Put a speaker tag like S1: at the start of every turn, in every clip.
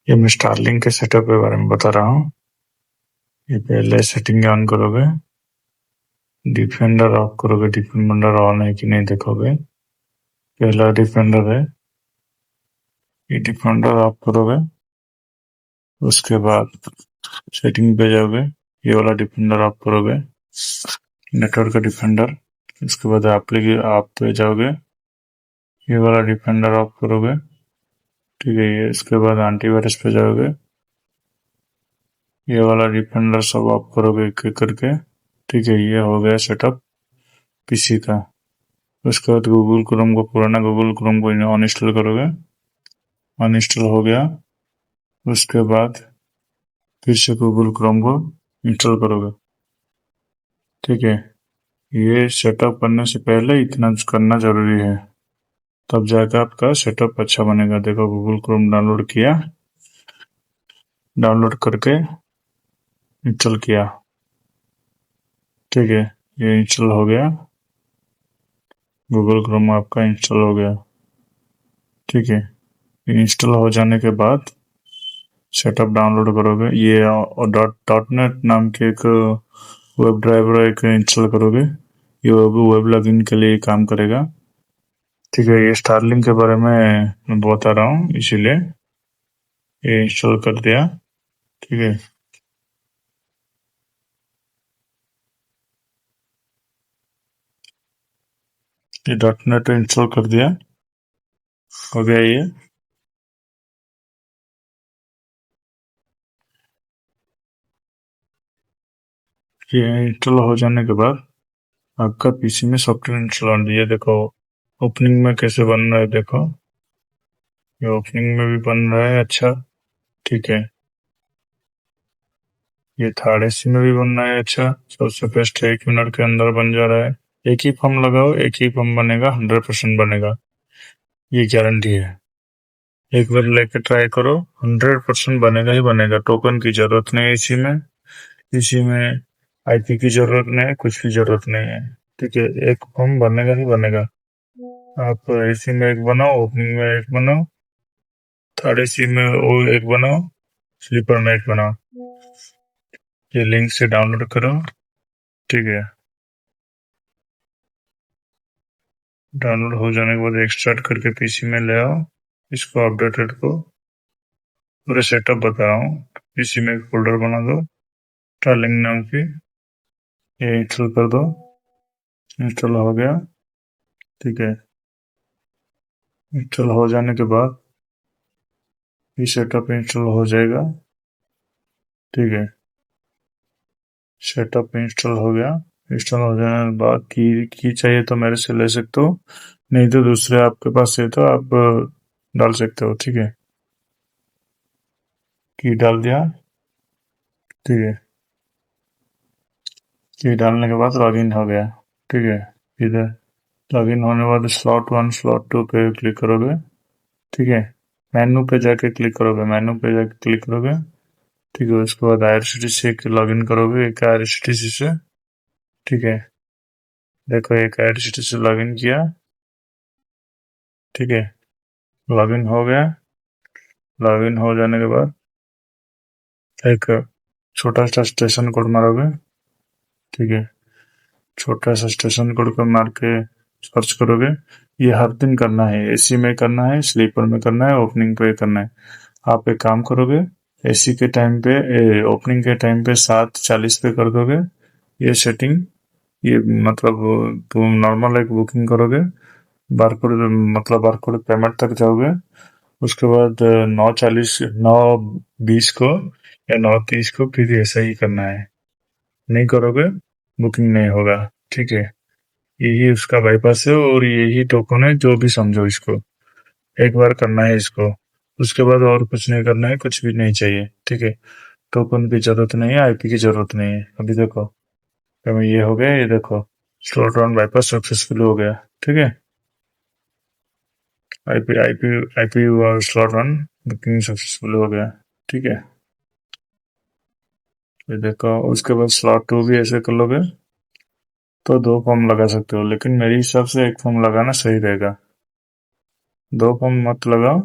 S1: ये मैं स्टारलिंक के सेटअप के बारे में बता रहा हूँ। ये पहले सेटिंग ऑन करोगे, डिफेंडर ऑफ करोगे, डिफेंडर ऑन है कि नहीं देखोगे। पहला डिफेंडर है, ये डिफेंडर ऑफ करोगे। उसके बाद सेटिंग पे जाओगे, ये वाला डिफेंडर ऑफ करोगे, नेटवर्क का डिफेंडर। इसके बाद आप पे जाओगे, ये वाला डिफेंडर ऑफ करोगे, ठीक है। ये इसके बाद एंटीवायरस पे जाओगे, ये वाला डिफेंडर सब ऑफ करोगे एक एक करके, ठीक है। ये हो गया सेटअप पीसी का। उसके बाद गूगल क्रोम को, पुराना गूगल क्रोम को अनइंस्टॉल करोगे, अनइंस्टॉल हो गया। उसके बाद फिर से गूगल क्रोम को इंस्टॉल करोगे, ठीक है। ये सेटअप करने से पहले इतना करना जरूरी है, तब जाकर आपका सेटअप अच्छा बनेगा। देखो गूगल क्रोम डाउनलोड किया, डाउनलोड करके इंस्टॉल किया, ठीक है। ये इंस्टॉल हो गया, गूगल क्रोम आपका इंस्टॉल हो गया, ठीक है। इंस्टॉल हो जाने के बाद सेटअप डाउनलोड करोगे, ये डॉट नेट नाम के एक वेब ड्राइवर एक इंस्टॉल करोगे। ये वेब लॉगिन के लिए काम करेगा, ठीक है। ये स्टारलिंक के बारे में मैं बता रहा हूँ, इसीलिए ये इंस्टॉल कर दिया, ठीक है। ये डॉट नेट इंस्टॉल कर दिया, हो गया ये। ये इंस्टॉल हो जाने के बाद आपका पीसी में सॉफ्टवेयर इंस्टॉल हो दिया। देखो ओपनिंग में कैसे बन रहा है, देखो ये ओपनिंग में भी बन रहा है अच्छा, ठीक है। ये थर्ड एसी में भी बन रहा है अच्छा, सबसे बेस्ट है, 1 मिनट के अंदर बन जा रहा है। एक ही फॉर्म लगाओ, एक ही फॉर्म बनेगा, 100% बनेगा, ये गारंटी है। एक बार लेके ट्राई करो, 100% बनेगा ही बनेगा। टोकन की जरूरत नहीं है इसी में, इसी में आईपी की जरूरत नहीं है, कुछ की जरूरत नहीं है, ठीक है। एक फॉर्म बनेगा ही बनेगा। आप एसी में एक बनाओ, ओपनिंग में एक बनाओ, थर्ड एसी में वो एक बनाओ, स्लीपर में एक बनाओ। ये लिंक से डाउनलोड करो, ठीक है। डाउनलोड हो जाने के बाद एक्सट्रैक्ट करके पीसी में ले आओ, इसको अपडेटेड को पूरे सेटअप बता रहा हूँ। पीसी में एक फोल्डर बना दो स्टारलिंक नाम की, ये इंस्टॉल कर दो। इंस्टॉल हो गया, ठीक है। इंस्टॉल हो जाने के बाद ये सेटअप इंस्टॉल हो जाएगा, ठीक है। सेटअप इंस्टॉल हो गया। इंस्टॉल हो जाने के बाद की चाहिए तो मेरे से ले सकते हो, नहीं तो दूसरे आपके पास है तो आप डाल सकते हो, ठीक है। की डाल दिया, ठीक है। की डालने के बाद लॉगिन हो गया, ठीक है। इधर लॉगिन होने के बाद slot 1 slot 2 पे क्लिक करोगे, ठीक है। मेनू पे जाके क्लिक करोगे, मेनू पे जाके क्लिक करोगे, ठीक है। उसके बाद IRCTC से लॉगिन करोगे, एक IRCTC से, ठीक है। देखो एक IRCTC से लॉगिन किया, ठीक है। लॉगिन हो गया। लॉगिन हो जाने के बाद एक छोटा सा स्टेशन कोड मारोगे, ठीक है। छोटा सा स्टेशन कोड को मार के सर्च करोगे। ये हर दिन करना है, एसी में करना है, स्लीपर में करना है, ओपनिंग पे करना है। आप एक काम करोगे, एसी के टाइम पे, ओपनिंग के टाइम पे 7:40 पे कर दोगे ये सेटिंग। ये मतलब नॉर्मल एक बुकिंग करोगे, बारकोड मतलब बारकोड पेमेंट तक जाओगे। उसके बाद 9:20 को या 9:30 को फिर ऐसा ही करना है। नहीं करोगे बुकिंग नहीं होगा, ठीक है। यही उसका बाईपास है और यही टोकन है, जो भी समझो इसको। एक बार करना है इसको, उसके बाद और कुछ नहीं करना है, कुछ भी नहीं चाहिए, ठीक है। टोकन की जरूरत नहीं है, आईपी की जरूरत नहीं है। अभी देखो तो ये हो गया, ये देखो स्लॉट 1 बाईपास सक्सेसफुल हो गया, ठीक है। IP IP IP slot 1 booking successful हो गया, ठीक है। ये देखो उसके बाद slot 2 भी ऐसे कर लोगे तो 2 फॉर्म लगा सकते हो, लेकिन मेरे हिसाब से एक फॉर्म लगाना सही रहेगा। 2 फॉर्म मत लगाओ,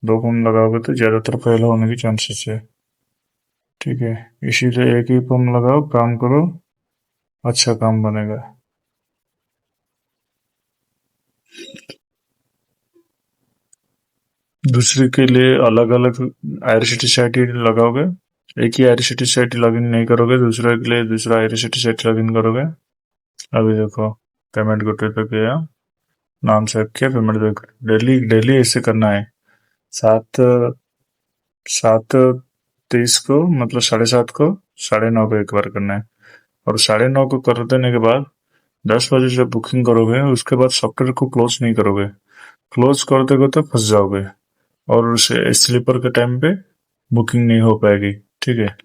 S1: 2 पंप लगाओगे तो ज्यादातर फेल होने की चांसेस है। ठीक है, इसीलिए एक ही पंप लगाओ, काम करो, अच्छा काम बनेगा। दूसरे के लिए अलग अलग IRCTC लगाओगे, एक ही IRCTC लॉगिन नहीं करोगे, दूसरे के लिए दूसरा IRCTC लॉगिन करोगे। अभी देखो, पेमेंट गेटवे पे गया, नाम सेव किया, पेमेंट देख, डेली डेली ऐसे करना है। 7:30 को, मतलब 7:30 को, 9:30 को एक बार करना है। और 9:30 को कर देने के बाद 10 बजे जब बुकिंग करोगे, उसके बाद सॉफ्टवेयर को क्लोज नहीं करोगे। क्लोज कर दोगे तो फंस जाओगे और उसे स्लीपर के टाइम पे बुकिंग नहीं हो पाएगी। ठीक है,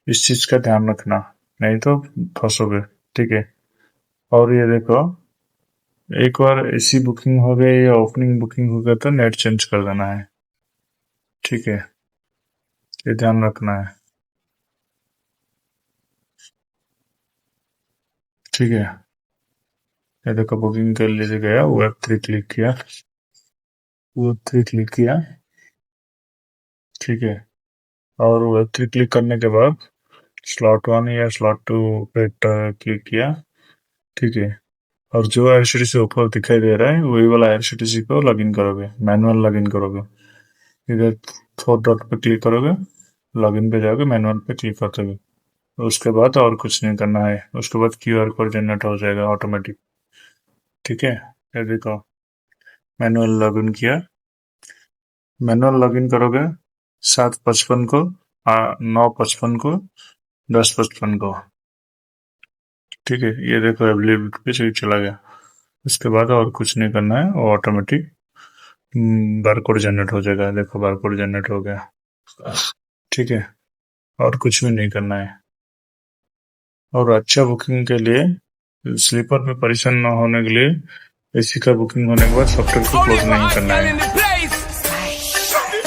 S1: इस चीज का ध्यान रखना, नहीं तो फंसोगे। ठीक है, और ये देखो, एक बार ऐसी बुकिंग हो गई या ओपनिंग बुकिंग हो गया तो नेट चेंज कर देना है। ठीक है, ये ध्यान रखना है। ठीक है, ये देखो, बुकिंग के लिए गया, Web3 क्लिक किया, Web3 क्लिक किया। ठीक है, और Web3 क्लिक करने के बाद स्लॉट 1 या स्लॉट 2 पे क्लिक किया। ठीक है, और जो IRCTC ऊपर दिखाई दे रहा है वही वाला IRCTC को लॉगिन करोगे, मैनुअल लॉगिन करोगे। इधर 4 डॉट पे क्लिक करोगे, लॉगिन पे जाओगे, मैनुअल पे क्लिक कर दोगे। उसके बाद और कुछ नहीं करना है, उसके बाद QR कोड जनरेट हो जाएगा ऑटोमेटिक। ठीक है, ये देखो, मैनुअल लॉगिन किया, मैनुअल लॉगिन करोगे 7:55 को, 9:55 को, 10:55 को। ठीक है, ये देखो अवेलेबिलिटी पे चला गया। उसके बाद और कुछ नहीं करना है, वो ऑटोमेटिक बारकोड जनरेट हो जाएगा। देखो, बारकोड जनरेट हो गया। ठीक है, और कुछ भी नहीं करना है। और अच्छा बुकिंग के लिए, स्लीपर में परेशान न होने के लिए, एसी का बुकिंग होने के बाद सॉफ्टवेयर को क्लोज नहीं करना है।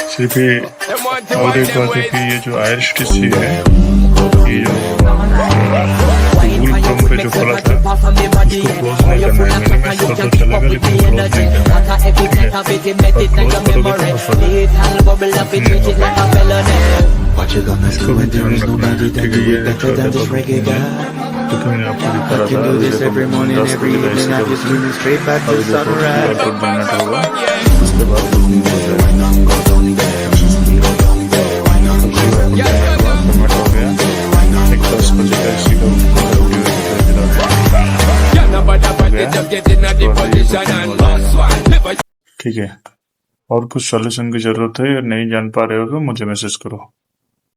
S1: सिर्फ ये, और एक बात है कि ये जो IRCTC है, ये जो गूगल क्रोम पे जो खोला था, उसको क्लोज नहीं करना है। मिनिमाइज कर तो चलेगा, लेकिन क्लोज नहीं करना है। ठीक है, और क्लोज करोगे तो फंसोगे। इसको भी ध्यान रखना है। ठीक है, ये देखो, बुकिंग आपको दिखा रहा था, 10 बजे का एसी का बुकिंग। अभी देखो, QR कोड जनरेट होगा, उसके बाद बुकिंग हो जाएगा। पेमेंट हो गया, एक 10 बजे का एसी का ठीक है, और कुछ सॉल्यूशन की जरूरत है या नहीं जान पा रहे हो तो मुझे मैसेज करो।